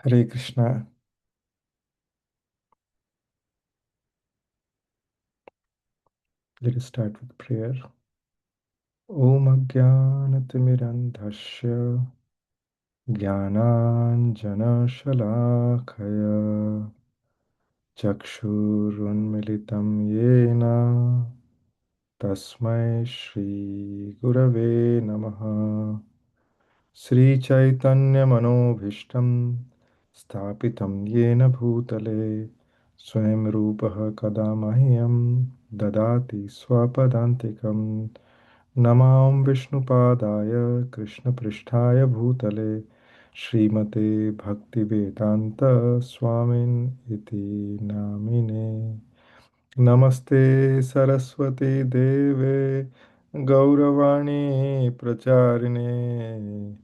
Hare Krishna. Let us start with prayer. Om Ajnanatimirandhasya Jnananjanashalakaya Chakshurunmilitam Yena Tasmai Shri Gurave Namaha. Sri Chaitanya Manobhishtam Sthapitam Yena Bhutale Swayam Rupaha Kadamahyam Dadati Swapadantikam Namam Vishnupadaya Krishna Pristhaya Bhutale Srimate Bhaktivedanta Swamin Iti Namine Namaste Saraswati Deve Gauravani Pracharine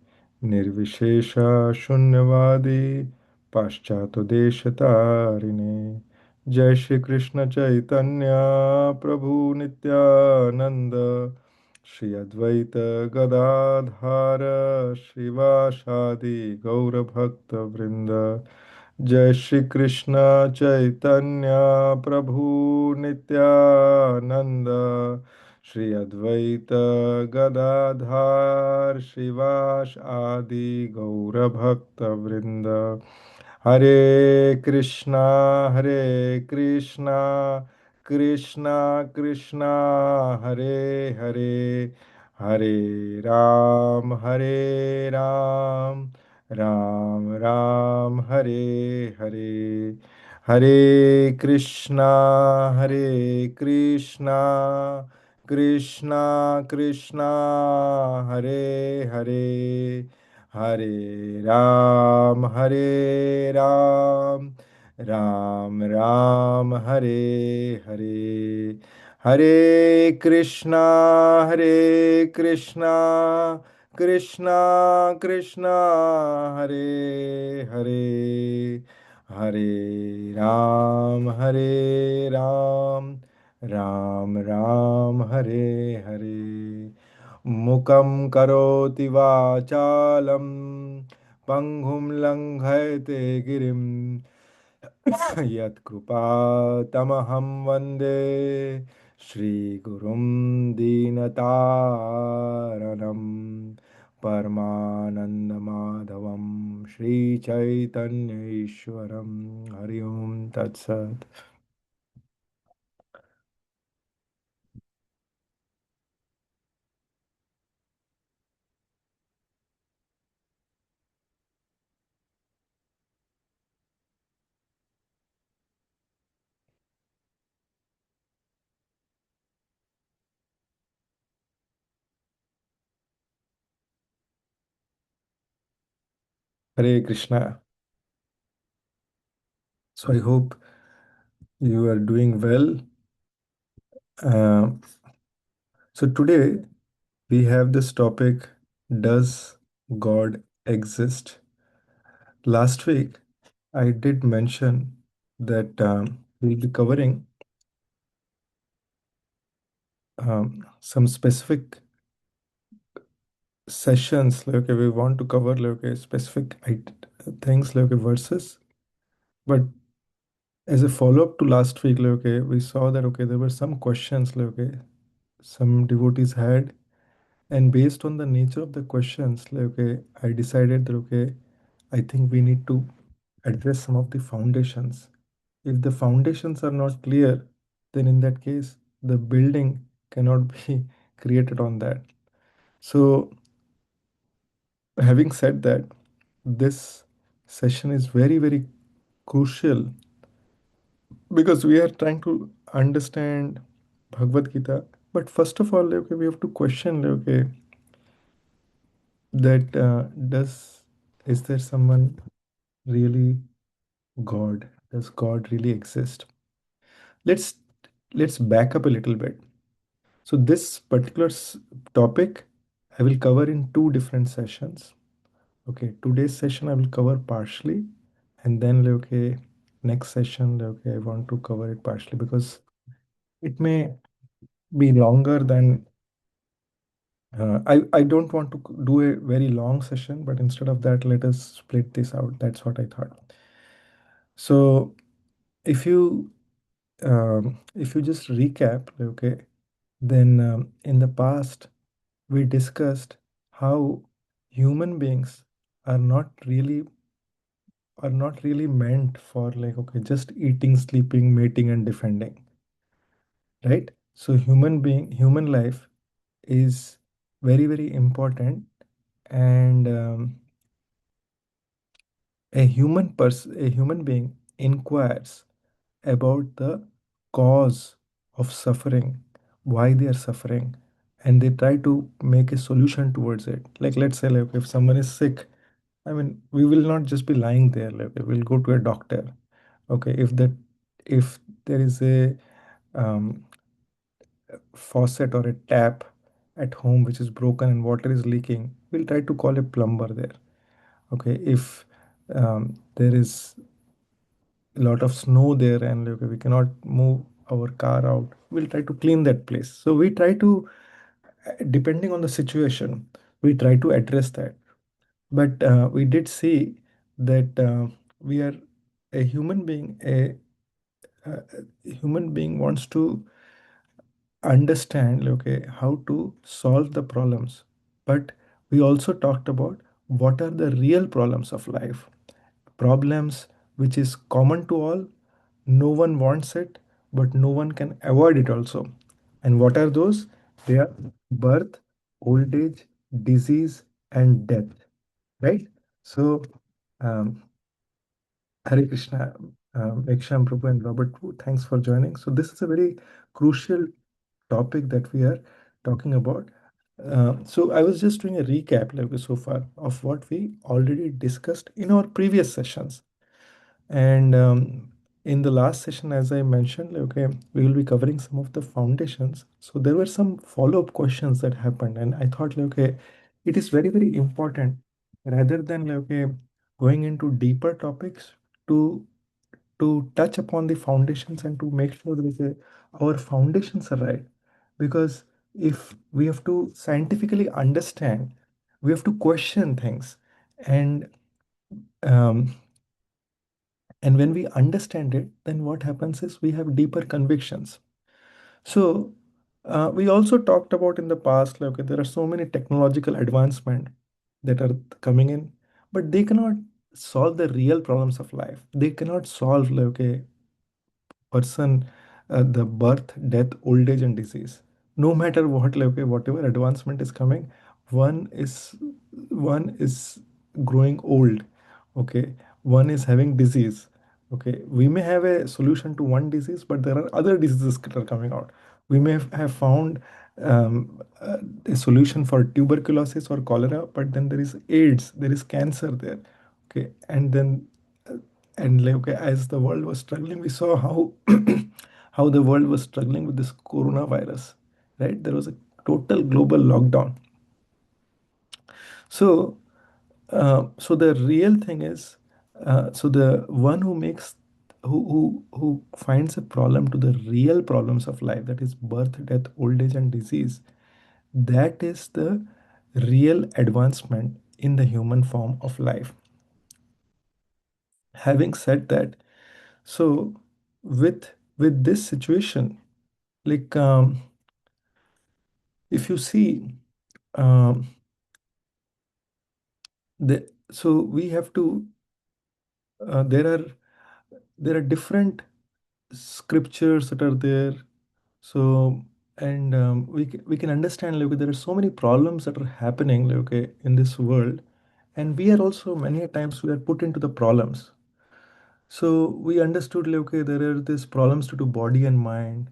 Nirvishesha Shunyavadi Paschatu Deshatarine Jai Shri Krishna Chaitanya Prabhu Nityananda Shri Advaita Gadadhara Shivashadi Gaura Bhakta Vrinda जय श्री कृष्ण चैतन्य प्रभु नित्यानंद श्री अद्वैत गदाधार श्रीवास आदि गौर भक्त वृंद हरे कृष्णा कृष्णा कृष्णा हरे हरे हरे हरे राम राम राम हरे हरे हरे कृष्णा कृष्णा कृष्णा हरे हरे हरे राम राम राम हरे हरे हरे कृष्णा कृष्णा कृष्णा हरे हरे हरे राम राम राम हरे हरे मुकं करोति वाचालं पङ्गुं लङ्घयते गिरिं यत्कृपातमहं वन्दे श्रीगुरुं दीनतारणं परमानन्दमाधवं श्रीचैतन्यईश्वरं हरि ओं तत्सत्। Hare Krishna. So I hope you are doing well. Uh, so today we have this topic: Does God exist? Last week I did mention that we'll be covering some specific sessions. Like okay, we want to cover like okay, specific things like okay, verses. But as a follow-up to last week, like okay, we saw that okay, there were some questions like okay, some devotees had. And based on the nature of the questions, like, okay, I decided that, okay, I think we need to address some of the foundations. If the foundations are not clear, then in that case, the building cannot be created on that. So, having said that, this session is very, very crucial because we are trying to understand Bhagavad Gita. But first of all, okay, we have to question, okay, that does is there someone really God? Does God really exist? Let's let's back up a little bit. So this particular topic I will cover in two different sessions. Okay, today's session I will cover partially, and then okay, next session okay, I want to cover it partially because it may be longer than I don't want to do a very long session, but instead of that, let us split this out. That's what I thought. So if you just recap, okay, then in the past we discussed how human beings are not really are not really meant for like okay just eating, sleeping, mating, and defending, right? So human life is very very important, and a human being inquires about the cause of suffering, why they are suffering, and they try to make a solution towards it. Like let's say like if someone is sick, I mean we will not just be lying there, like we'll go to a doctor. Okay, if there is a um, faucet or a tap at home which is broken and water is leaking, we'll try to call a plumber there. Okay, if there is a lot of snow there and okay, we cannot move our car out, we'll try to clean that place. So we try to, depending on the situation, we try to address that. But we did see that we are a human being. A human being wants to understand okay how to solve the problems, but we also talked about what are the real problems of life, problems which is common to all, no one wants it, but no one can avoid it also. And what are those? They are birth, old age, disease, and death, right? So um, Hare Krishna, Eksham Prabhu and Robert Wu, thanks for joining. So this is a very crucial topic that we are talking about. So I was just doing a recap like so far of what we already discussed in our previous sessions. And in the last session, as I mentioned, like, okay, we will be covering some of the foundations. So there were some follow-up questions that happened, and I thought, like, okay, it is very, very important rather than like, okay, going into deeper topics to touch upon the foundations and to make sure that our foundations are right. Because if we have to scientifically understand, we have to question things, and um, and when we understand it, then what happens is we have deeper convictions. So we also talked about in the past, like okay, there are so many technological advancement that are coming in, but they cannot solve the real problems of life. They cannot solve like okay, person the birth, death, old age, and disease. No matter what, like okay, whatever advancement is coming, one is one is growing old. Okay, one is having disease. Okay, we may have a solution to one disease, but there are other diseases that are coming out. We may have found a solution for tuberculosis or cholera, but then there is AIDS, there is cancer there. Okay, and then and like okay, as the world was struggling, we saw how how the world was struggling with this coronavirus, right? There was a total global lockdown. So so the real thing is, so the one who makes who finds a problem to the real problems of life, that is birth, death, old age, and disease, that is the real advancement in the human form of life. Having said that, so with this situation, like if you see, um, so we have to there are different scriptures that are there. So and we can understand like there are so many problems that are happening like okay in this world, and we are also many a times we are put into the problems. So we understood like okay there are these problems due to body and mind,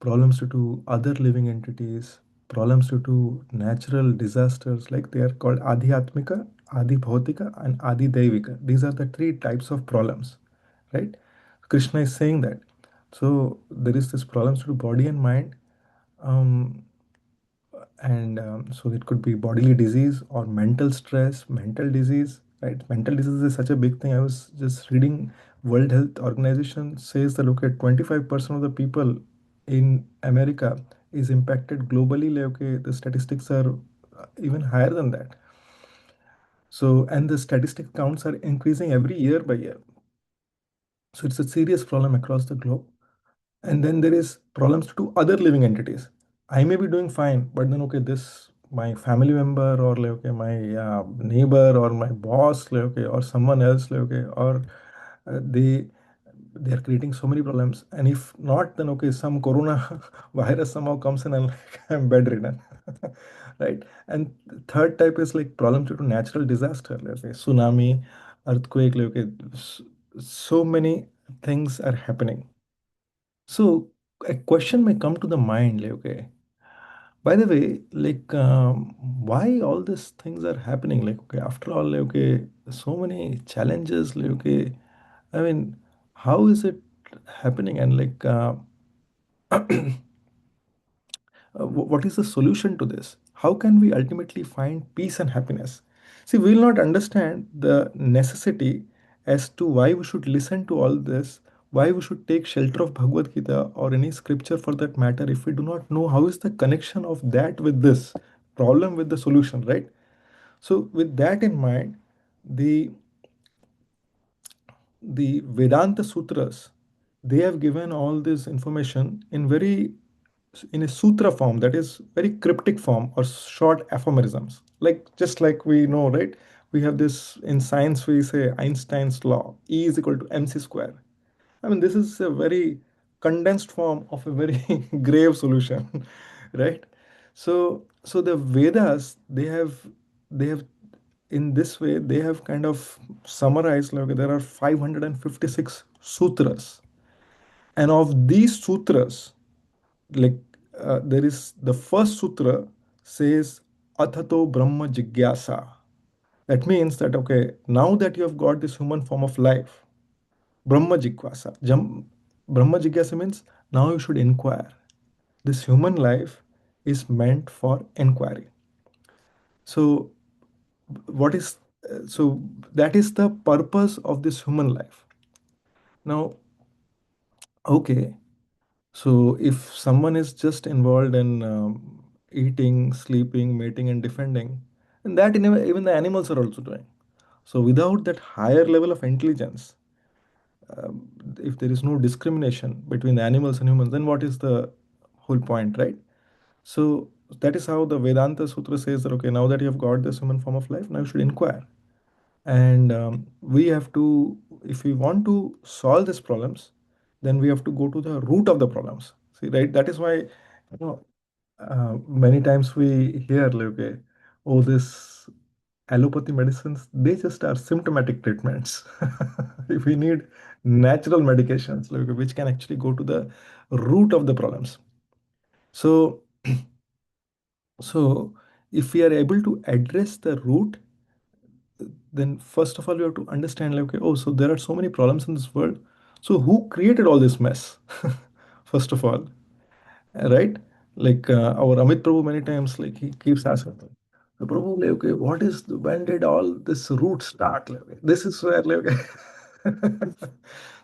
problems due to other living entities, problems due to natural disasters, like they are called Adhyatmika, Adi Bhautika, and Adi Daivika. These are the three types of problems, right? Krishna is saying that. So there is this problems due to body and mind. Um, and so it could be bodily disease or mental stress, mental disease, right? Mental disease is such a big thing. I was just reading World Health Organization says that look at 25% of the people in America is impacted globally. Like, okay, the statistics are even higher than that. So, and the statistic counts are increasing every year by year. So it's a serious problem across the globe. And then there is problems to other living entities. I may be doing fine, but then okay, this my family member or like okay, my neighbor or my boss, like, okay, or someone else, like, okay, or they are creating so many problems. And if not, then okay, some corona virus somehow comes in and like, I'm bedridden. Right. And third type is like problems due to natural disaster, like okay, tsunami, earthquake, like okay, so many things are happening. So a question may come to the mind, like, okay, by the way, like, why all these things are happening? Like, okay, after all, like, okay, so many challenges, like, okay, I mean, how is it happening? And like, what is the solution to this? How can we ultimately find peace and happiness? See, we will not understand the necessity as to why we should listen to all this, why we should take shelter of Bhagavad Gita or any scripture for that matter, if we do not know how is the connection of that with this problem with the solution, right? So, with that in mind, the the Vedanta Sutras, they have given all this information in a sutra form, that is very cryptic form or short aphorisms. Like just like we know, right? We have this in science, we say Einstein's law, E is equal to mc square. I mean, this is a very condensed form of a very grave solution, right? So the Vedas, they have in this way they have kind of summarized like there are 556 sutras, and of these sutras, like there is the first sutra says athato brahma jigyasa. That means that okay, now that you have got this human form of life, brahma jigyasa, brahma jigyasa means now you should inquire. This human life is meant for inquiry. So what is so that is the purpose of this human life. Now, okay, so if someone is just involved in eating, sleeping, mating, and defending, and that even the animals are also doing. So without that higher level of intelligence, um, if there is no discrimination between the animals and humans, then what is the whole point, right? So that is how the Vedanta Sutra says that okay, now that you have got this human form of life, now you should inquire. And we have to, if we want to solve these problems, then we have to go to the root of the problems. See, right? That is why, many times we hear, like, okay, oh, this allopathy medicines, they just are symptomatic treatments. If we need natural medications, like, which can actually go to the root of the problems. So, so if we are able to address the root, then first of all we have to understand like okay, oh, so there are so many problems in this world, so who created all this mess? First of all, right? Like our Amit Prabhu many times like he keeps asking, so Prabhu, like, okay, when did all this root start? Like, okay, this is where like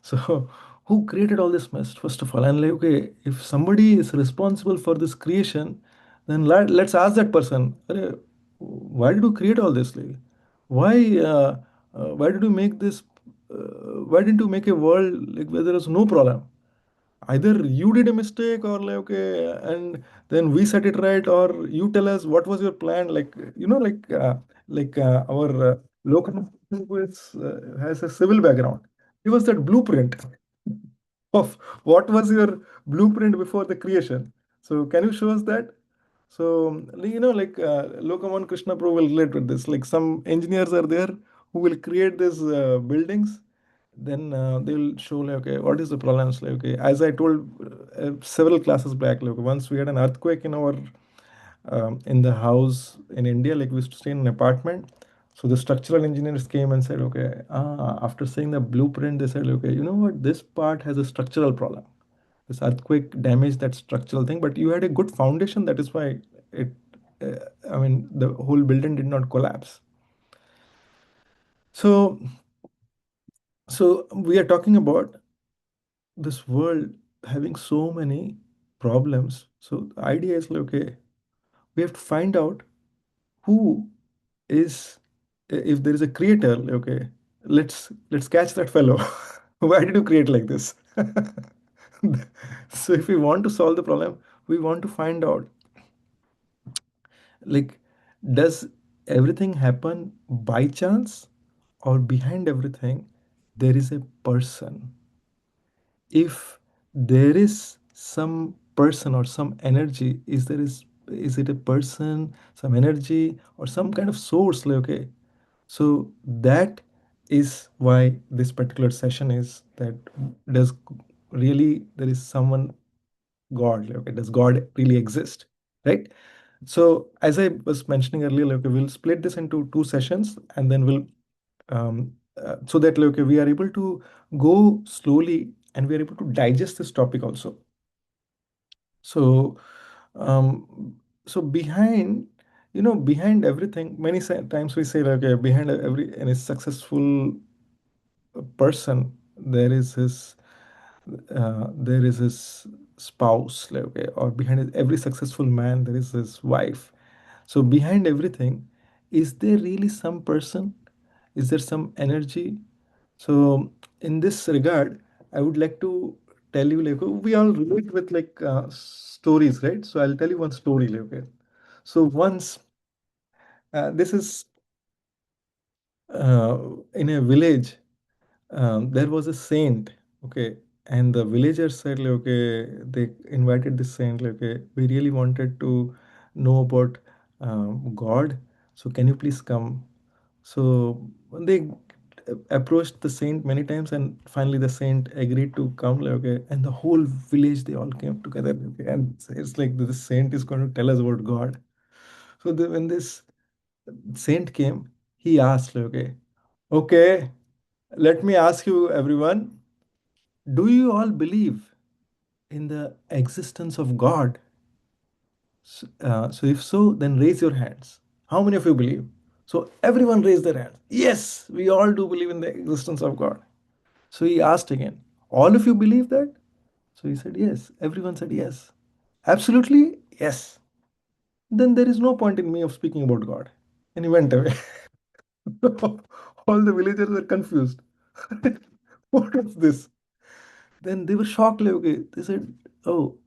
so who created all this mess first of all? And like okay, if somebody is responsible for this creation, then let's ask that person, "Arey, why did you create all this? Like, why why did you make this? Why didn't you make a world like where there is no problem? Either you did a mistake or like okay, and then we set it right, or you tell us what was your plan, like our local who has a civil background, give us that blueprint of what was your blueprint before the creation. So can you show us that? So like Lokaman Krishna Prabhu will relate with this. Like some engineers are there who will create these buildings, then they will show like okay, what is the problems, like okay, as I told several classes back, like once we had an earthquake in our in the house in India, like we used to stay in an apartment. So the structural engineers came and said okay, after seeing the blueprint they said okay, you know what, this part has a structural problem, this earthquake damaged that structural thing, but you had a good foundation, that is why it uh, I mean the whole building did not collapse. So so we are talking about this world having so many problems. So the idea is like, okay, we have to find out who is, if there is a creator, okay, let's catch that fellow. Why did you create like this? So if we want to solve the problem, we want to find out, like, does everything happen by chance, or behind everything there is a person? If there is some person or some energy, is it a person, some energy, or some kind of source, like, okay? So that is why this particular session is that, does really there is someone, God, like, okay, does God really exist, right? So as I was mentioning earlier, like, okay, we'll split this into two sessions, and then we'll so that, like, okay, we are able to go slowly, and we are able to digest this topic also. So um behind, behind everything, many times we say, like, okay, behind every any successful person, there is his spouse, like, okay, or behind every successful man there is his wife. So behind everything, is there really some person? Is there some energy? So in this regard, I would like to tell you, like, we all relate with, like, stories, right? So I'll tell you one story, like, okay. So once, this is uh, in a village, there was a saint, okay, and the villagers said, like, okay, they invited the saint, like, okay, we really wanted to know about God, so can you please come? So they approached the saint many times, and finally the saint agreed to come, like, okay, and the whole village, they all came together, okay, and it's like the saint is going to tell us about God. So when this saint came, he asked, like, okay, okay, let me ask you, everyone, do you all believe in the existence of God? So if so, then raise your hands. How many of you believe? So everyone raised their hands. Yes, we all do believe in the existence of God. So he asked again, all of you believe that? So he said, yes. Everyone said, yes. Absolutely, yes. Then there is no point in me of speaking about God. And he went away. All the villagers were confused. What was this? Then they were shocked. Like, okay, they said, "Oh."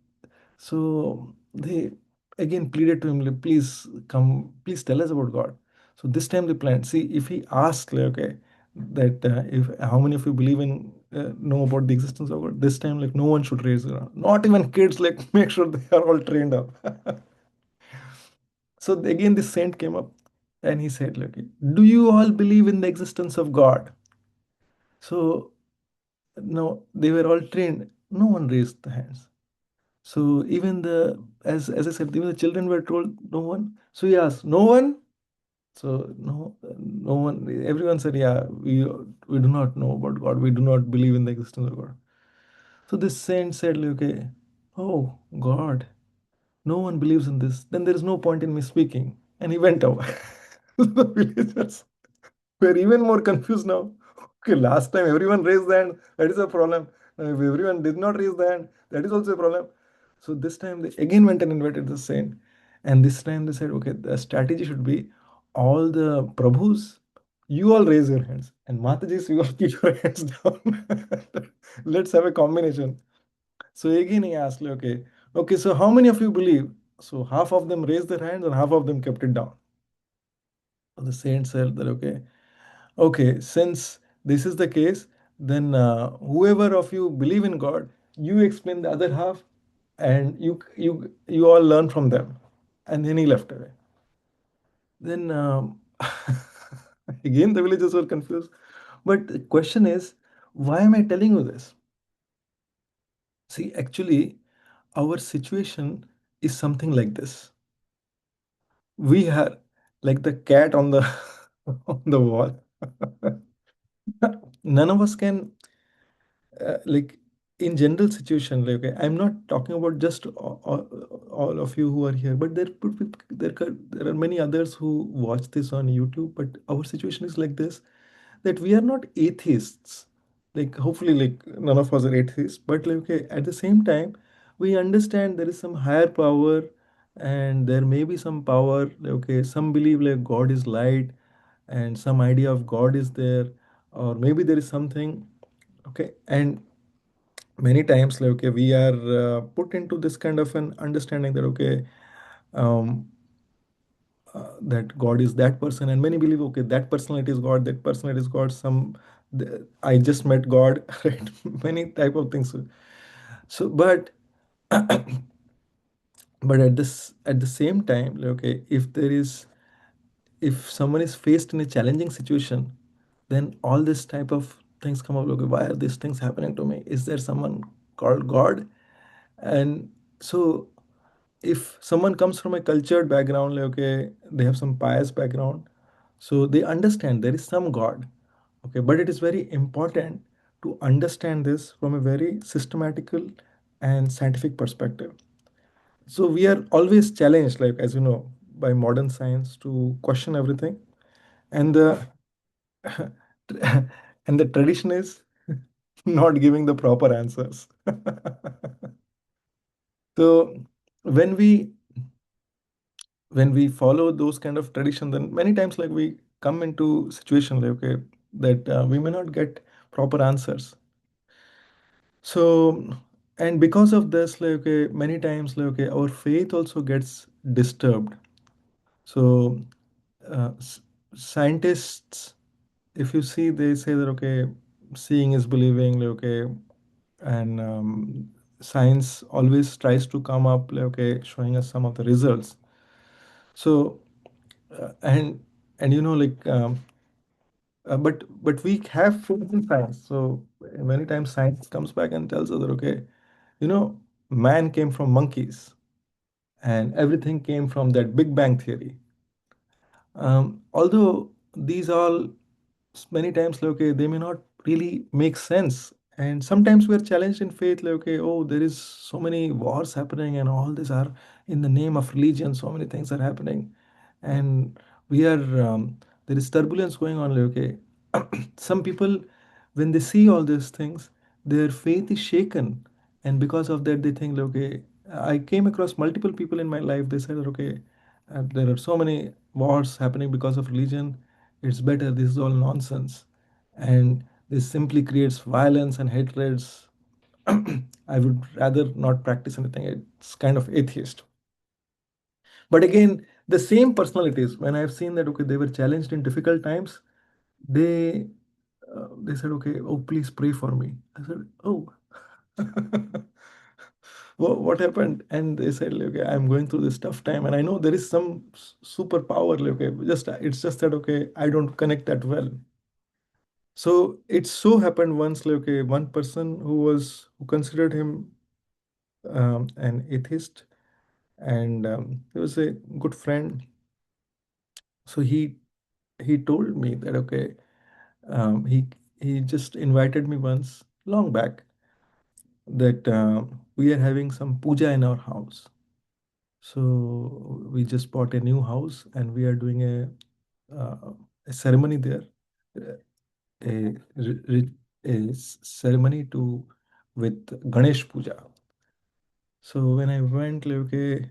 So they again pleaded to him, like, "Please come, please tell us about God." So this time they planned. See, if he asked, like, okay, that if how many of you believe in know about the existence of God, this time, like, no one should raise their hand. Not even kids. Like, make sure they are all trained up. So again, this saint came up, and he said, like, "Do you all believe in the existence of God?" So no, they were all trained. No one raised the hands. So even as I said, even the children were told no one. So he asked, no one. So no one. Everyone said, yeah, we do not know about God. We do not believe in the existence of God. So this saint said, like, okay, oh God, no one believes in this. Then there is no point in me speaking. And he went away. The villagers we're even more confused now. Okay, last time everyone raised the hand, that is a problem. If everyone did not raise the hand, that is also a problem. So this time they again went and invited the saint. And this time they said, okay, the strategy should be all the Prabhus, you all raise your hands. And Matajis, you all keep your hands down. Let's have a combination. So again he asked, like, okay, so how many of you believe? So half of them raised their hands and half of them kept it down. So the saint said that, okay, since this is the case, then whoever of you believe in God, you explain the other half, and you all learn from them. And then he left away. Then again the villagers were confused. But the question is, why am I telling you this? See, actually, our situation is something like this. We are like the cat on the on the wall. None of us can, like, in general situation, like, okay, I'm not talking about just all of you who are here, but there are many others who watch this on YouTube. But our situation is like this, that we are not atheists. Like, hopefully, like, none of us are atheists, but, like, okay, at the same time, we understand there is some higher power, and there may be some power. Okay, some believe like God is light, and some idea of God is there, or maybe there is something. Okay, and many times like okay, we are put into this kind of an understanding that okay, um, that God is that person, and many believe okay, that personality is God, that personality is God. I just met God, right? Many type of things. So, but but at the same time, like, okay, if someone is faced in a challenging situation, then all this type of things come up. Like, okay, why are these things happening to me? Is there someone called God? And so if someone comes from a cultured background, like okay, they have some pious background, so they understand there is some God. Okay, but it is very important to understand this from a very systematical and scientific perspective. So we are always challenged, like as you know, by modern science to question everything, and the and the tradition is not giving the proper answers. So when we when we follow those kind of tradition, then many times like we come into situation like okay, that we may not get proper answers. So and because of this like okay, many times like okay, our faith also gets disturbed. So uh, s- scientists, if you see, they say that okay, seeing is believing like okay, and science always tries to come up like okay, showing us some of the results. So uh, and and you know like but we have faith in science. So many times science comes back and tells us that okay, you know, man came from monkeys, and everything came from that Big Bang theory. Although these all many times like okay, they may not really make sense, and sometimes we are challenged in faith like okay, oh, there is so many wars happening and all these are in the name of religion, so many things are happening, and we are there is turbulence going on like okay. Some people, when they see all these things, their faith is shaken, and because of that they think like, okay, I came across multiple people in my life, they said that, okay, there are so many wars happening because of religion, it's better, this is all nonsense, and this simply creates violence and hatreds. I would rather not practice anything, it's kind of atheist. But again, the same personalities, when I've seen that okay, they were challenged in difficult times, they they said okay, oh, please pray for me. I said, oh. What happened? And they said like, okay, I'm going through this tough time, and I know there is some superpower like, okay, just it's just that okay, I don't connect that well. So it so happened once like okay, one person who considered him an atheist, and he was a good friend. So he told me that okay, um, he he just invited me once long back that we are having some puja in our house. So we just bought a new house and we are doing a ceremony there, uh, a, ceremony to with Ganesh Puja. So when I went, like, okay,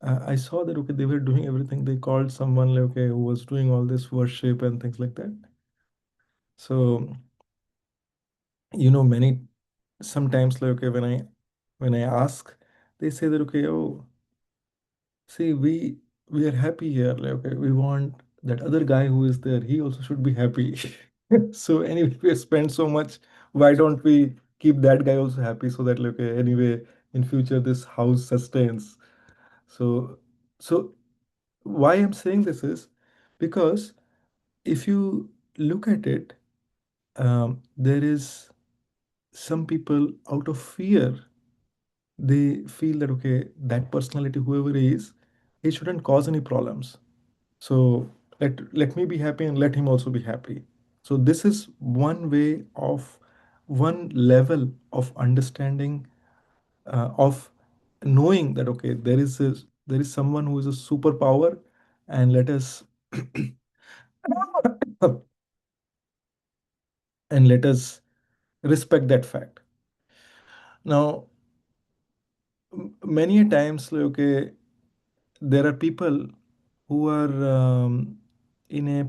I saw that okay, they were doing everything. They called someone like okay, who was doing all this worship and things like that. So many sometimes like okay, when I ask, they say that okay, oh, see, we are happy here. Like, okay, we want that other guy who is there, he also should be happy. So anyway, we spend so much. Why don't we keep that guy also happy so that like, okay, anyway, in future this house sustains. So so why I'm saying this is because if you look at it, there is some people out of fear, they feel that okay, that personality, whoever he is, he shouldn't cause any problems. So let me be happy and let him also be happy. So this is one way of one level of understanding, of knowing that okay, there is someone who is a superpower, and let us and let us respect that fact. Now, many a times, like, okay, there are people who are in a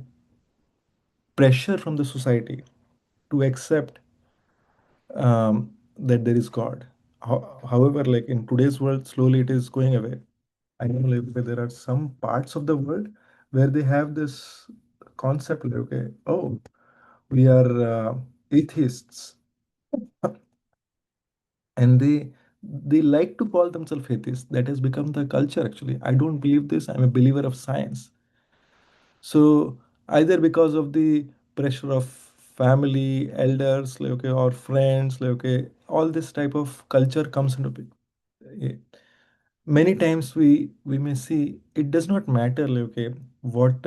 pressure from the society to accept that there is God. However, like in today's world, slowly it is going away. I know like that there are some parts of the world where they have this concept like, okay, oh, we are atheists, and they like to call themselves atheists. That has become the culture actually. I don't believe this. I'm a believer of science. So either because of the pressure of family, elders, like, okay, or friends, like, okay, all this type of culture comes into play. Many times we may see it does not matter like, okay, what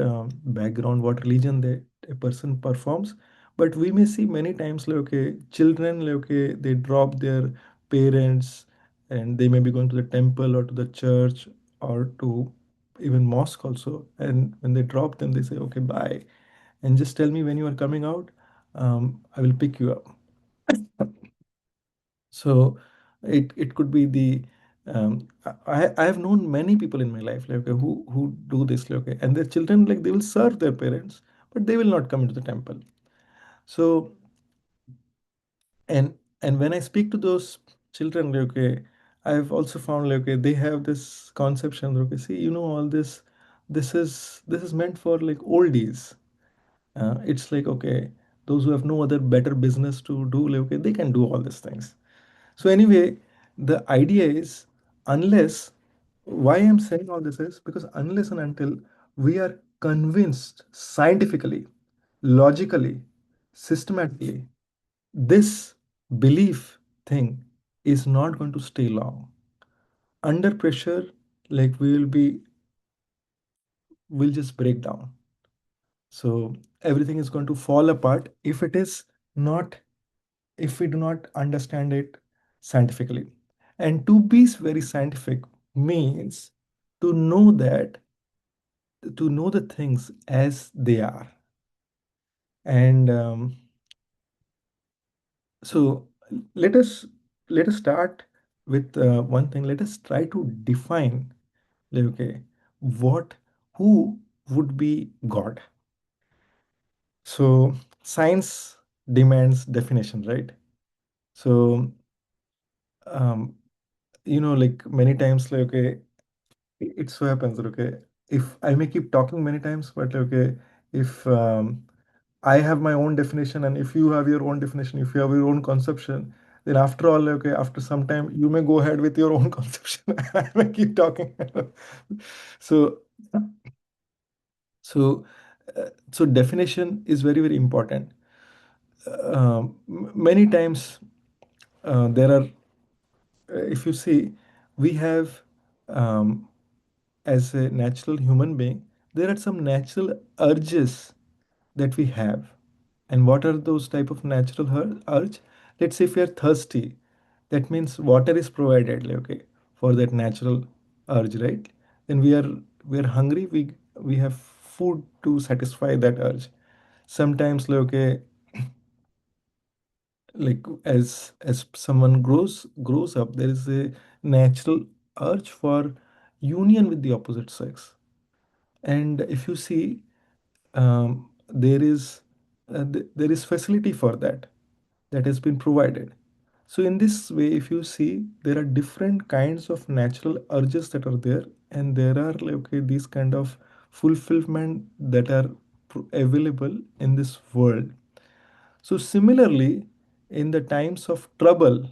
background, what religion a person performs, but we may see many times like, okay, children like, okay, they drop their parents and they may be going to the temple or to the church or to even mosque also, and when they drop them they say okay bye, and just tell me when you are coming out, I will pick you up. So it could be the I have known many people in my life like okay, who do this like, okay, and their children like they will serve their parents, but they will not come into the temple. So and when I speak to those children like, okay, I've also found like okay, they have this conception like, okay, see all this, this is meant for like oldies. It's like okay, those who have no other better business to do like, okay, they can do all these things. So anyway, the idea is unless, why I'm saying all this is because unless and until we are convinced scientifically, logically, systematically, this belief thing is not going to stay long. Under pressure, like we'll just break down. So everything is going to fall apart if it is not, if we do not understand it scientifically. And to be very scientific means to know that, to know the things as they are. And so let us let us start with one thing. Let us try to define, like, okay, what, who would be God? So science demands definition, right? So um, like many times, like okay, it so happens that okay, if I may keep talking many times, but okay, if I have my own definition and if you have your own definition, if you have your own conception, then after all, okay, after some time, you may go ahead with your own conception. I may keep talking. So, so definition is very, very important. Many times, there are, if you see, we have, um, as a natural human being, there are some natural urges that we have. And what are those type of natural urge? Let's say if we are thirsty, that means water is provided, like, okay, for that natural urge, right? Then we are hungry, we have food to satisfy that urge. Sometimes, like, okay, like as someone grows up, there is a natural urge for union with the opposite sex. And if you see, there is there is facility for that, that has been provided. So in this way, if you see, there are different kinds of natural urges that are there, and there are like okay, these kind of fulfillment that are available in this world. So similarly, in the times of trouble,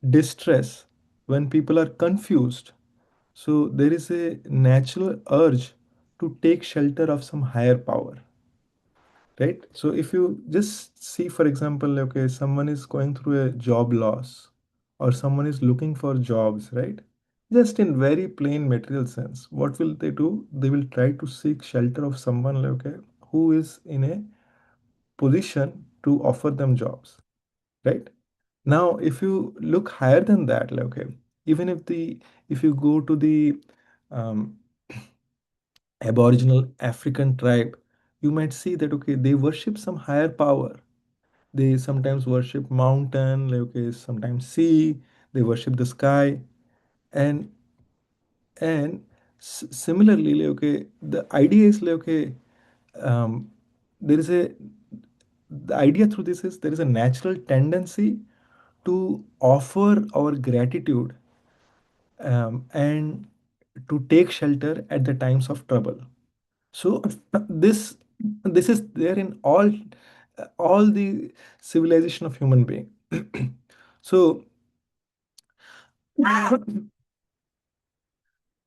distress, when people are confused, so there is a natural urge to take shelter of some higher power, right? So if you just see, for example, okay, someone is going through a job loss or someone is looking for jobs, right? Just in very plain material sense, what will they do? They will try to seek shelter of someone like, okay, who is in a position to offer them jobs, right? Now, if you look higher than that, like, okay, even if you go to the um, Aboriginal African tribe, you might see that okay, they worship some higher power. They sometimes worship mountain, like okay, sometimes sea. They worship the sky, and and Similarly, like, okay, the idea is like, okay, um, there is a the idea through this is there is a natural tendency to offer our gratitude, and to take shelter at the times of trouble. So this this is there in all the civilization of human being. So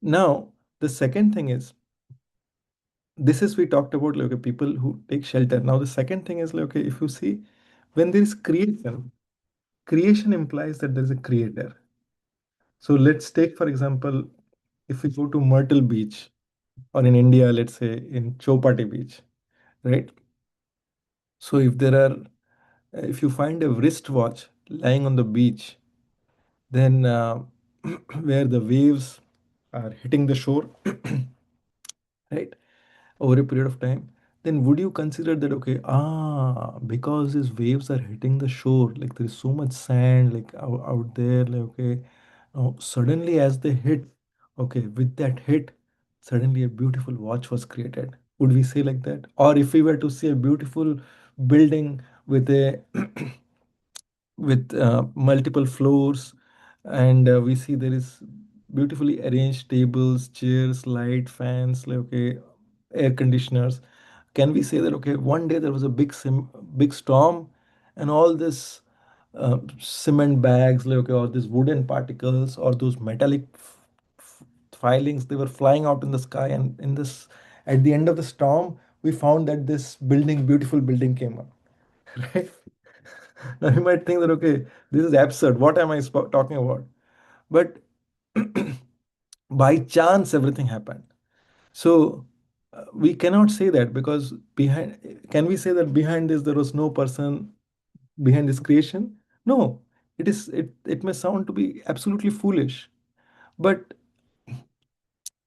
now the second thing is, this is we talked about like people who take shelter. Now the second thing is like, okay, if you see, when there is creation implies that there is a creator. So let's take for example, if we go to Myrtle Beach, or in India, let's say in Chopati Beach, right? So if you find a wristwatch lying on the beach, then where the waves are hitting the shore, right, over a period of time, then would you consider that, okay, because these waves are hitting the shore, like there is so much sand like out there, like, okay, now suddenly as they hit, okay, with that hit, suddenly a beautiful watch was created. Would we say like that? Or if we were to see a beautiful building with a with multiple floors, and we see there is beautifully arranged tables, chairs, light, fans, like, okay, air conditioners, can we say that, okay, one day there was a big storm, and all this cement bags, like, okay, or these wooden particles or those metallic filings, they were flying out in the sky, and in this, at the end of the storm, we found that this beautiful building came up. Right? Now you might think that, okay, this is absurd. What am I talking about? But by chance, everything happened. So we cannot say that, because can we say that behind this there was no person behind this creation? No, it may sound to be absolutely foolish, but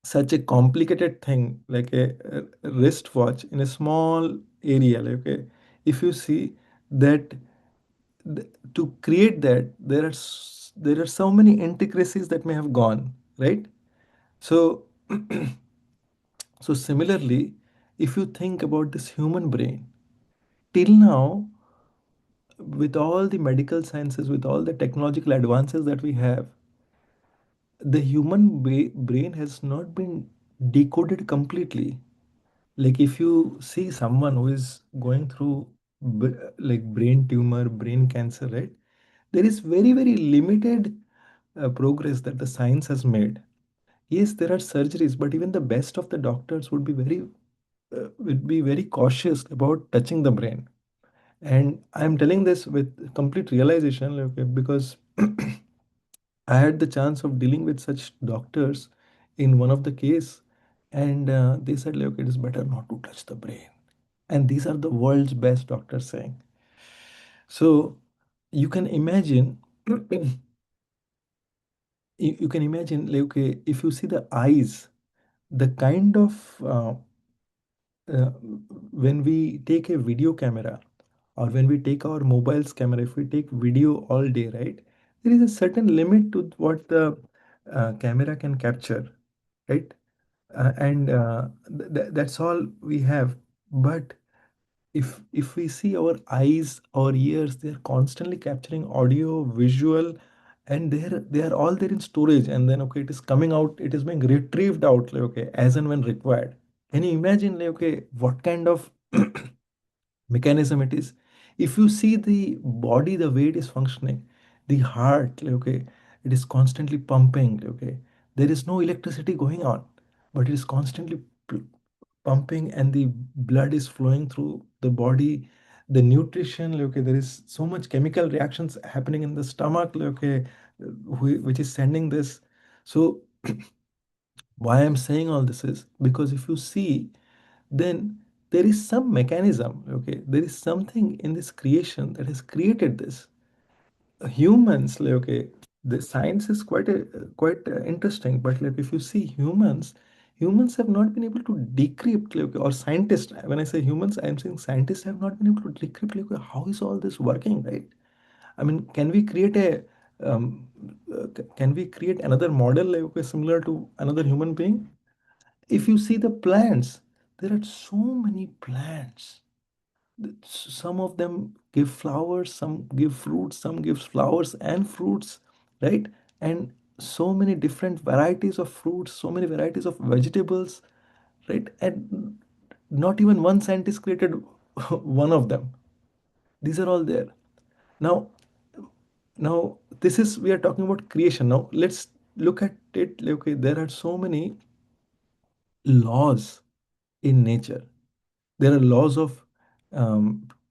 such a complicated thing like a wristwatch in a small area, like, okay, if you see that, to create that, there are so many intricacies that may have gone, right? So so similarly, if you think about this human brain, till now, with all the medical sciences, with all the technological advances that we have, the human brain has not been decoded completely. Like if you see someone who is going through like brain tumor, brain cancer, right? There is very limited progress that the science has made. Yes, there are surgeries, but even the best of the doctors would be very cautious about touching the brain. And I'm telling this with complete realization, like, okay, because I had the chance of dealing with such doctors in one of the case, and they said, like, okay, it is better not to touch the brain. And these are the world's best doctors saying. So you can imagine, you can imagine, like, okay, if you see the eyes, the kind of uh, when we take a video camera, or when we take our mobile's camera, if we take video all day, right, there is a certain limit to what the camera can capture, right? And that's all we have. But if we see our eyes, our ears, they're constantly capturing audio, visual, and they are all there in storage, and then, okay, it is coming out, it is being retrieved out, like, okay, as and when required. Can you imagine, like, okay, what kind of mechanism it is? If you see the body, the way it is functioning, the heart, like, okay, it is constantly pumping, like, okay, there is no electricity going on, but it is constantly pumping, and the blood is flowing through the body, the nutrition, like, okay, there is so much chemical reactions happening in the stomach, like, okay, which is sending this. So why I'm saying all this is because if you see, then there is some mechanism, okay, there is something in this creation that has created this. Humans, like, okay, the science is quite interesting, but like if you see humans have not been able to decrypt, like, or scientists, when I say humans, I'm saying scientists have not been able to decrypt, like, how is all this working, right? I mean, can we create another model, like, okay, similar to another human being? If you see the plants, there are so many plants. Some of them give flowers, some give fruits, some gives flowers and fruits, right? And so many different varieties of fruits, so many varieties of vegetables, right? And not even one scientist created one of them. These are all there. Now, now this is, we are talking about creation. Now let's look at it. Okay, there are so many laws in nature. There are laws of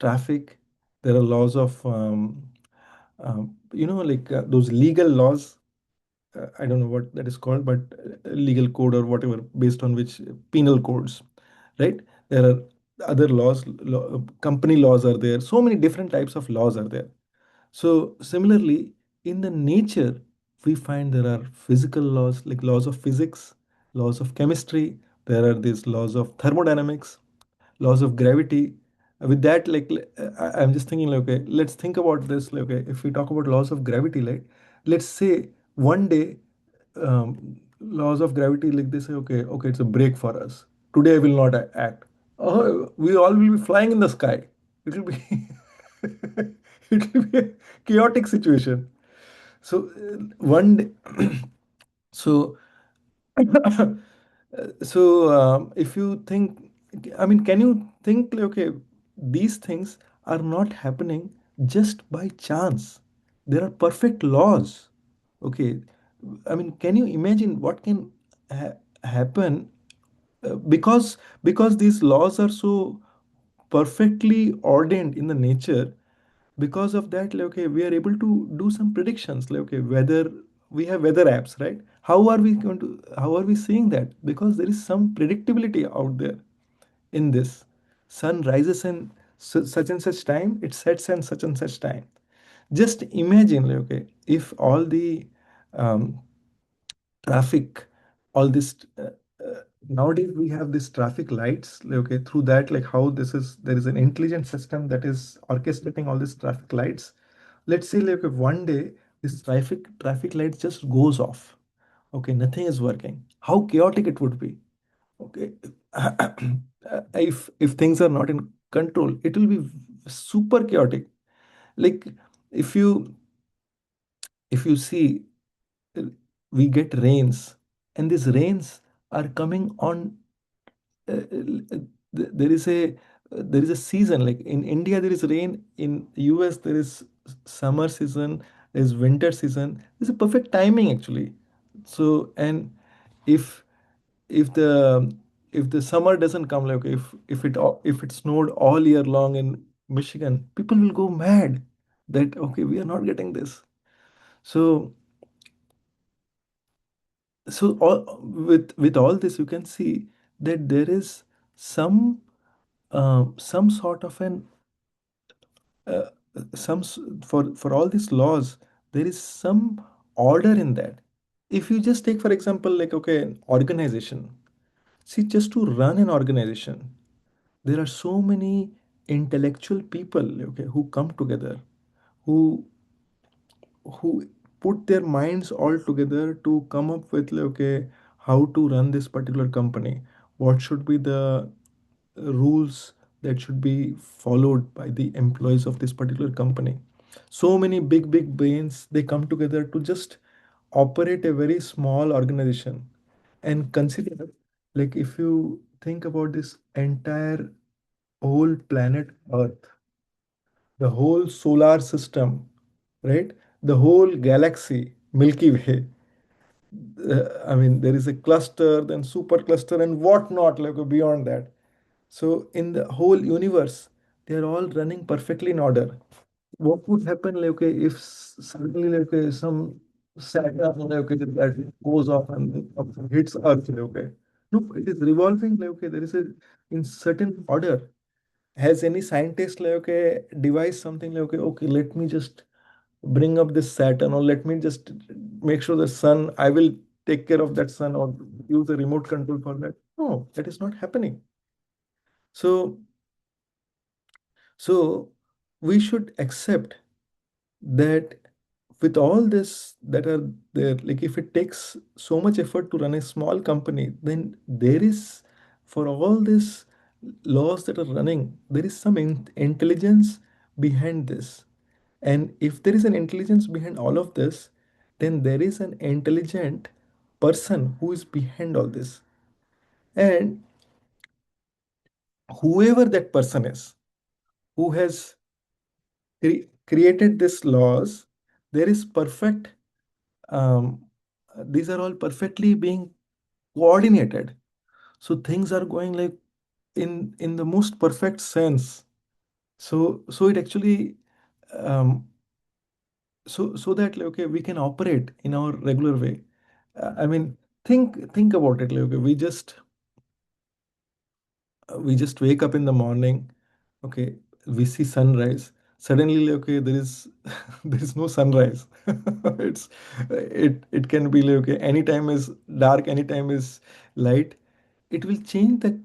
traffic. There are laws of like those legal laws. I don't know what that is called, but legal code or whatever, based on which penal codes, right? There are other laws, company laws are there. So many different types of laws are there. So similarly, in the nature, we find there are physical laws like laws of physics, laws of chemistry. There are these laws of thermodynamics, laws of gravity. With that, like I'm just thinking, like, okay, let's think about this. Like, okay, if we talk about laws of gravity, like, let's say one day, laws of gravity, like they say, okay, okay, it's a break for us. Today I will not act. Oh, we all will be flying in the sky. It will be it will be a chaotic situation. So one day, so if you think, I mean, can you think, like, okay, these things are not happening just by chance. There are perfect laws. Okay. I mean, can you imagine what can happen because these laws are so perfectly ordained in the nature. Because of that, like, okay, we are able to do some predictions, like, okay, whether we have weather apps, right? How are we seeing that? Because there is some predictability out there in this. Sun rises in such and such time, it sets in such and such time. Just imagine, like, okay, if all the um, traffic, all this nowadays we have this traffic lights, like, okay, through that, like, how this is, there is an intelligent system that is orchestrating all these traffic lights. Let's say, like, if one day this traffic light just goes off, okay, nothing is working, how chaotic it would be. Okay. If things are not in control, it will be super chaotic. Like, if you see, uh, we get rains, and these rains are coming on, there is a season, like in India there is rain, in US there is summer season, there's winter season. It's a perfect timing actually. So, and if if the if the summer doesn't come, like, if it snowed all year long in Michigan, people will go mad that, okay, we are not getting this. So, all, with all this, you can see that there is some some sort of an uh, for all these laws, there is some order in that. If you just take, for example, like, okay, an organization. See, just to run an organization, there are so many intellectual people, okay, who come together, who who put their minds all together to come up with, like, okay, how to run this particular company, what should be the rules that should be followed by the employees of this particular company. So many big brains, they come together to just operate a very small organization. And consider, like, if you think about this entire whole planet Earth, the whole solar system, right? The whole galaxy, Milky Way. I mean, there is a cluster, then super cluster, and whatnot, like beyond that. So, in the whole universe, they are all running perfectly in order. What would happen, like, okay, if suddenly, like, okay, some Saturn, like, okay, that goes off and hits Earth, like, okay? No, it is revolving, like, okay, there is a in certain order. Has any scientist, like, okay, devised something like, okay, okay, let me just bring up this Saturn, or let me just make sure the sun, I will take care of that sun, or use a remote control for that? No, that is not happening. So, we should accept that with all this that are there, like if it takes so much effort to run a small company, then there is, for all these laws that are running, there is some intelligence behind this. And if there is an intelligence behind all of this, then there is an intelligent person who is behind all this. And whoever that person is, who has created these laws, there is perfect, um, these are all perfectly being coordinated. So things are going like in the most perfect sense. So it actually, um, so that like, okay, we can operate in our regular way. I mean, think about it. Like, okay, we just wake up in the morning. Okay, we see sunrise. Suddenly, like, okay, there is there is no sunrise. It can be like, okay, anytime is dark, anytime is light. It will change the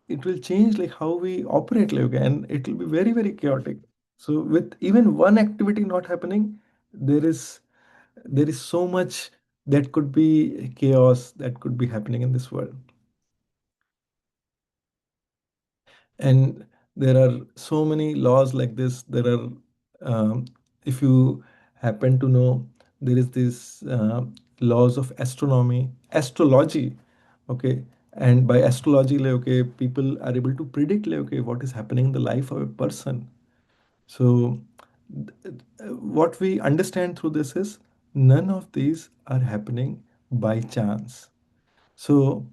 it will change like how we operate, like, okay, and it will be very, very chaotic. So with even one activity not happening, there is there is so much that could be chaos that could be happening in this world. And there are so many laws like this. There are, if you happen to know, there is this laws of astronomy, astrology. Okay, and by astrology, like, okay, people are able to predict, like, okay, what is happening in the life of a person. So what we understand through this is none of these are happening by chance. So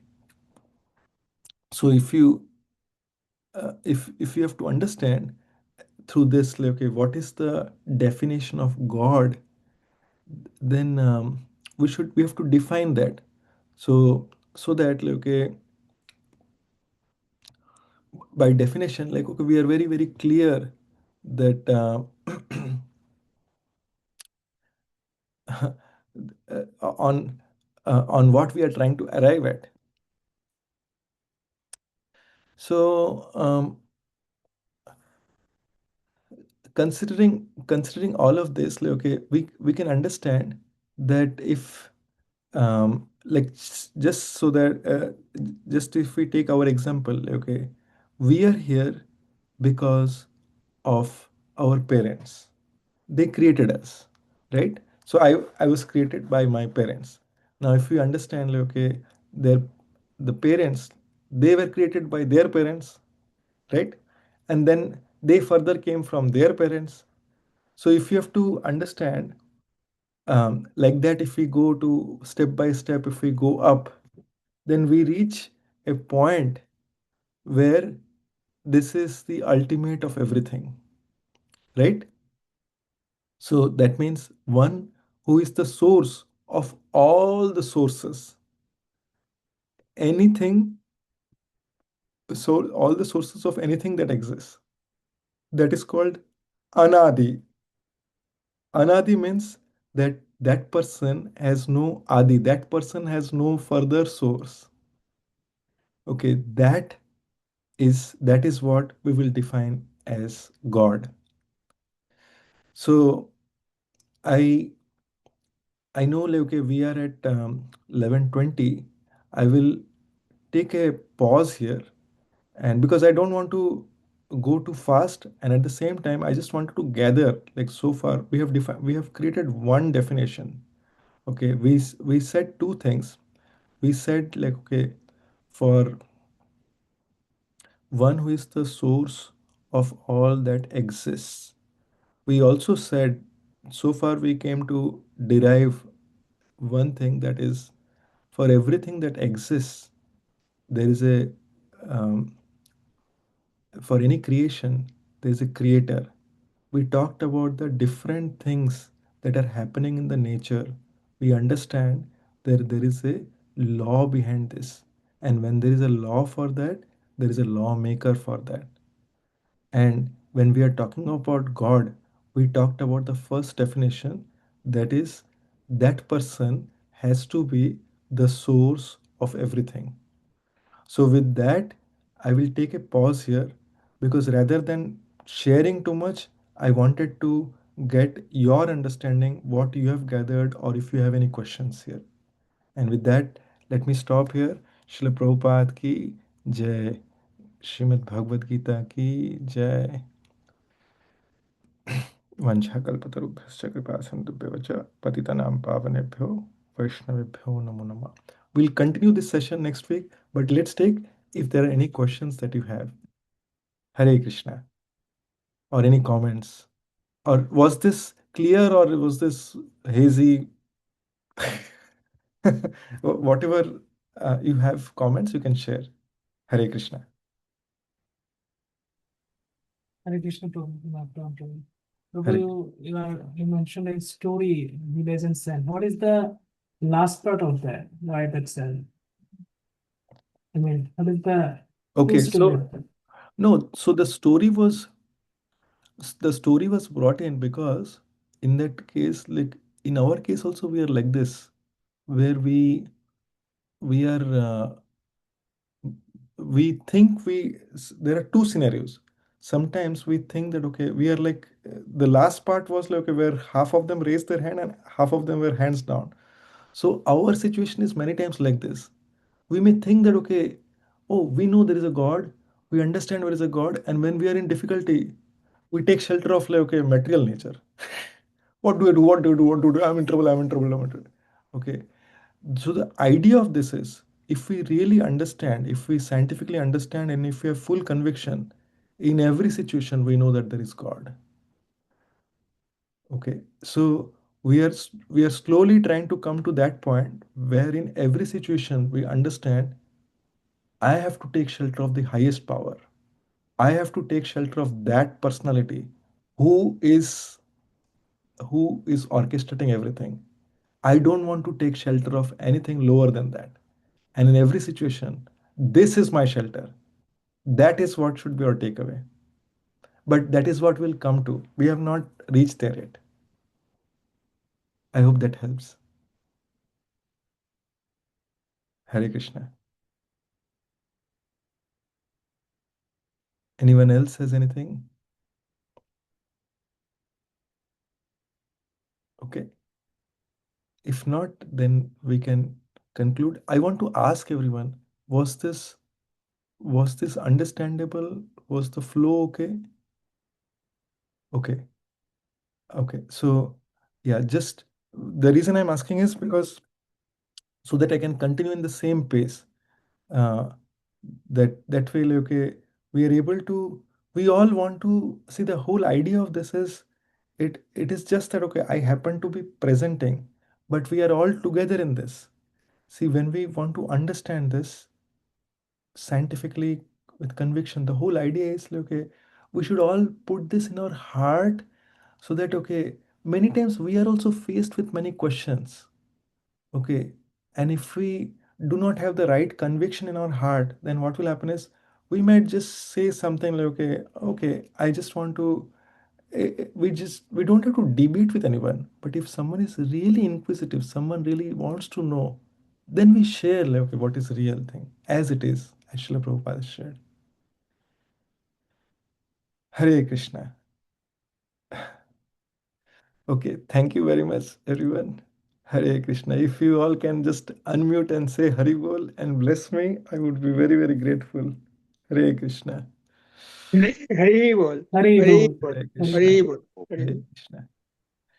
if you have to understand through this, like, okay, what is the definition of God, then we have to define that. So that, like, okay, by definition, like, okay, we are very, very clear that on on what we are trying to arrive at. So considering all of this, like, okay, we can understand that if, like, just so that, just if we take our example, like, okay, we are here because of our parents. They created us, right? So I was created by my parents. Now if we understand, like, okay, their the parents, they were created by their parents, right? And then they further came from their parents. So if you have to understand, like that, if we go to step by step, if we go up, then we reach a point where this is the ultimate of everything, right? So that means one who is the source of all the sources, anything, so all the sources of anything that exists, that is called Anadi. Anadi means that that person has no Adi, that person has no further source. Okay, that is what we will define as God. So I I know, like, okay, we are at 11:20. I will take a pause here, and because I don't want to go too fast, and at the same time I just wanted to gather, like, so far we have created one definition. Okay, we said two things. We said, like, okay, for one who is the source of all that exists. We also said, so far we came to derive one thing, that is, for everything that exists, there is a, um, for any creation, there is a creator. We talked about the different things that are happening in the nature. We understand there is a law behind this. And when there is a law for that, there is a lawmaker for that. And when we are talking about God, we talked about the first definition, that is, that person has to be the source of everything. So, with that, I will take a pause here, because rather than sharing too much, I wanted to get your understanding, what you have gathered, or if you have any questions here. And with that, let me stop here. Srila Prabhupada ki jai. Srimad Bhagavad Gita ki jai. वंशाकल्पतरुभ्यश्च कृपासिन्धुभ्यो च पतितानां पावनेभ्यो वैष्णवेभ्यो नमो नमः. We'll continue this session next week, but let's take if there are any questions that you have. Hare Krishna. Or any comments. Or was this clear or was this hazy? Whatever you have comments, you can share. Hare Krishna. Hare Krishna, Prabhu. Hare. Prabhu, you mentioned a story, village and sun. What is the last part of that? Why that sun? I mean, what is the full Okay, story so of that? no, so the story was brought in because in that case, like in our case also we are like this, where we are we think there are two scenarios. Sometimes we think that okay, we are like the last part was like okay, where half of them raised their hand and half of them were hands down. So our situation is many times like this. We may think that okay, oh, we know there is a God, we understand there is a God, and when we are in difficulty, we take shelter of like okay, material nature. What do I do? What do I do? What do I do? I'm in trouble. I'm in trouble. I'm in trouble. Okay. So the idea of this is if we really understand, if we scientifically understand, and if we have full conviction, in every situation we know that there is God. Okay. So we are slowly trying to come to that point where in every situation we understand I have to take shelter of the highest power. I have to take shelter of that personality who is who is orchestrating everything. I don't want to take shelter of anything lower than that. And in every situation, this is my shelter. That is what should be our takeaway. But that is what we'll come to. We have not reached there yet. I hope that helps. Hare Krishna. Anyone else has anything? Okay. If not, then we can conclude. I want to ask everyone, was this understandable? Was the flow okay? Okay. Okay. So yeah, just the reason I'm asking is because so that I can continue in the same pace. Uh, that way, like, okay, we are able to. We all want to see the whole idea of this is it is just that okay, I happen to be presenting, but we are all together in this. See, when we want to understand this scientifically with conviction, the whole idea is like, okay, we should all put this in our heart so that okay, many times we are also faced with many questions. Okay. And if we do not have the right conviction in our heart, then what will happen is we might just say something like, okay, I just want to, we don't have to debate with anyone. But if someone is really inquisitive, someone really wants to know, then we share like, okay, what is real thing as it is, as Srila Prabhupada shared. Hare Krishna. Okay, thank you very much, everyone. Hare Krishna. If you all can just unmute and say Hari Bol and bless me, I would be very, very grateful. Hare Krishna. हरी बोल Hare हरी Bol. बोल Hare Hare Krishna. हरी Krishna. बोल हरी Hare बोल Krishna.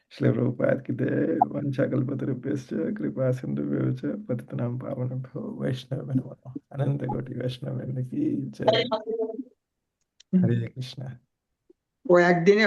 Shri Prabhupada ki jai. Vanchakalpatarubhyascha kripa sindhubhyo cha patitanam pavanabhyo Vaishnava namo. Ananta Koti Vaishnava ki jai. Hare Krishna. वो একদিনে